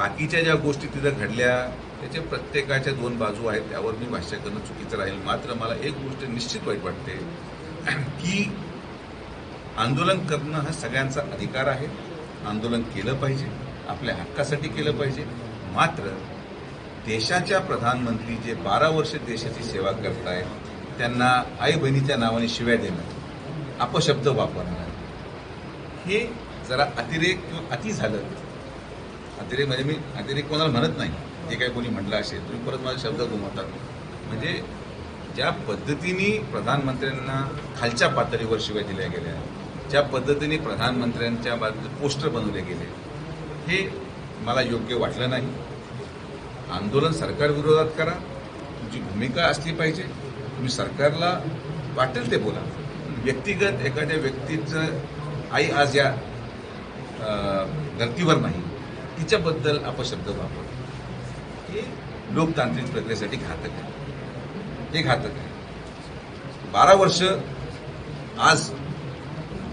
बाकीच्या ज्या गोष्टी तिथं घडल्या त्याच्या प्रत्येकाच्या दोन बाजू आहेत, त्यावर मी भाष्य करणं चुकीचं राहील. मात्र मला एक गोष्ट निश्चित वाईट वाटते की आंदोलन करणं हा सगळ्यांचा अधिकार आहे. आंदोलन केलं पाहिजे, आपल्या हक्कासाठी केलं पाहिजे. मात्र देशाच्या प्रधानमंत्री जे 12 वर्ष देशाची सेवा करतायत त्यांना आई बहिणीच्या नावाने शिव्या देणं, अपशब्द वापरणं, हे जरा अतिरेक किंवा अति झालं. अतिरेक म्हणजे मी अतिरेक कोणाला म्हणत नाही, जे काही कोणी म्हटलं असेल तुम्ही परत माझा शब्द घुमवतात. म्हणजे ज्या पद्धतीने प्रधानमंत्र्यांना खालच्या पातळीवर शिव्या दिल्या गेल्या, ज्या पद्धतीने प्रधानमंत्र्यांच्या बाबतीत पोस्टर बनवले गेले, हे मला योग्य वाटलं नाही. आंदोलन सरकारविरोधात करा, तुमची भूमिका असली पाहिजे. तुम्ही सरकारला वाटेल ते बोला. व्यक्तिगत एखाद्या व्यक्तीचं आई आज या धर्तीवर नाही, तिच्याबद्दल अपशब्द वापर हे लोकतांत्रिक प्रक्रियेसाठी घातक आहे. हे घातक आहे. 12 वर्ष आज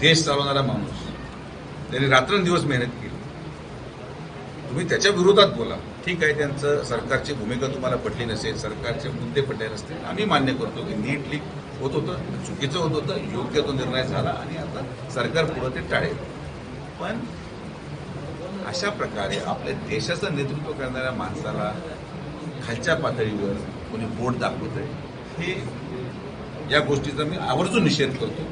देश चालवणारा माणूस, त्यांनी रात्रंदिवस मेहनत केली. तुम्ही त्याच्या विरोधात बोला, ठीक आहे. त्यांचं सरकारची भूमिका तुम्हाला पटली नसेल, सरकारचे मुद्दे पटले नसतील, आम्ही मान्य करतो की नीट लीक होत होतं, चुकीचं होत होतं, योग्य तो निर्णय झाला आणि आता सरकार पुढं ते टाळेल. पण अशा प्रकारे आपल्या देशाचं नेतृत्व करणाऱ्या माणसाला खालच्या पातळीवर कोणी बोट दाखवत आहे, हे या गोष्टीचा मी आवर्जून निषेध करतो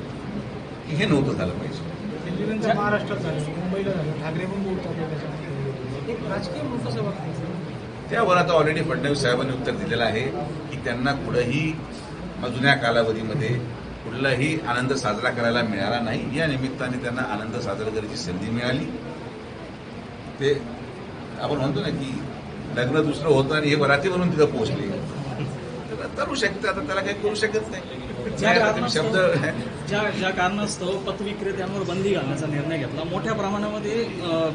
की हे नव्हतं झालं पाहिजे. महाराष्ट्रात झालं, मुंबईला झालं, ठाकरे पण बोलतात, एक राजकीय म्हणून कसं वाटतं त्यावर आता ऑलरेडी फडणवीस साहेबांनी उत्तर दिलेलं आहे की त्यांना कुठंही जुन्या कालावधीमध्ये कुठलाही आनंद साजरा करायला मिळाला नाही. या निमित्ताने त्यांना आनंद साजरा करायची संधी मिळाली. ते आपण म्हणतो ना की लग्न दुसरं होतं आणि हे बराती म्हणून तिथं पोहोचले, करू शकते. आता त्याला काही करू शकत नाही. शब्द ज्या कारणास्तव पतविक्रेत्यांवर बंदी घालण्याचा निर्णय घेतला, मोठ्या प्रमाणामध्ये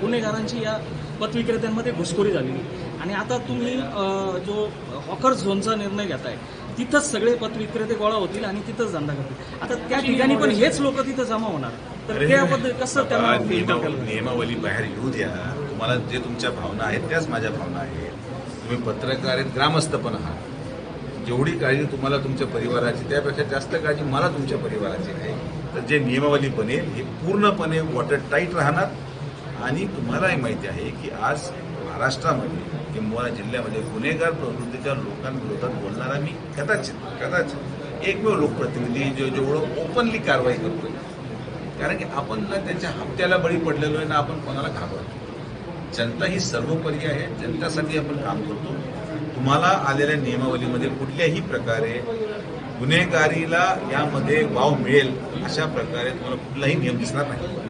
गुन्हेगारांची या पतविक्रेत्यांमध्ये घुसखोरी झाली आणि आता तुम्ही जो हॉकर झोनचा निर्णय घेताय, तिथंच सगळे पतविक्रेते गोळा होतील आणि तिथंच धंदा करतील. आता त्या ठिकाणी पण हेच लोक तिथं जमा होणार, तर त्याबद्दल कसं त्यांना नियमावली बाहेर येऊ द्या. तुम्हाला जे तुमच्या भावना आहेत त्याच माझ्या भावना आहेत. तुम्ही पत्रकार आहेत, ग्रामस्थ पण आहात. जेवढी काळजी तुम्हाला तुमच्या परिवाराची, त्यापेक्षा जास्त काळजी मला तुमच्या परिवाराची आहे. तर जे नियमावली बनेल हे पूर्णपणे वॉटर टाईट राहणार. आणि तुम्हालाही माहिती आहे की आज महाराष्ट्रामध्ये किंवा जिल्ह्यामध्ये गुन्हेगार प्रवृत्तीच्या लोकांविरोधात बोलणारा मी कदाचित एकमेव लोकप्रतिनिधी जेवढं ओपनली कारवाई करतोय. कारण की आपण ना त्यांच्या हप्त्याला बळी पडलेलो आहे, ना आपण कोणाला घाबरतो. जनता ही सर्वोपरी आहे, जनतेसाठी आपण काम करतो. तुम्हाला आलेल्या नियमावलीमध्ये कुठल्याही प्रकारे गुन्हेगारीला यामध्ये वाव मिळेल अशा प्रकारे तुम्हाला कुठलाही नियम दिसणार नाही.